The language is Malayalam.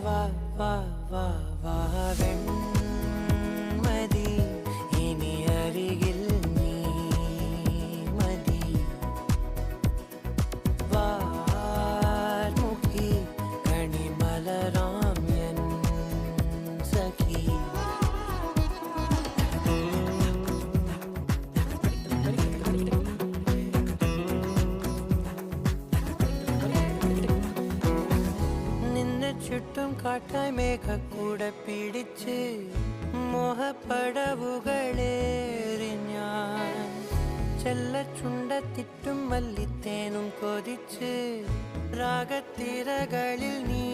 വാ വാ വാ വാ വെൺമതി ഇനി അരികിൽ നീ മതി വാർമുഖി കണിമലരാം എൻ സഖി ചുറ്റും കാട്ടായി മേഘക്കൂട പിടിച്ച് മോഹപ്പടവുകളേറി ഞാൻ ചെല്ലച്ചുണ്ടത്തിട്ടും മല്ലിത്തേനും കൊതിച്ച് രാഗത്തിരകളിൽ നീ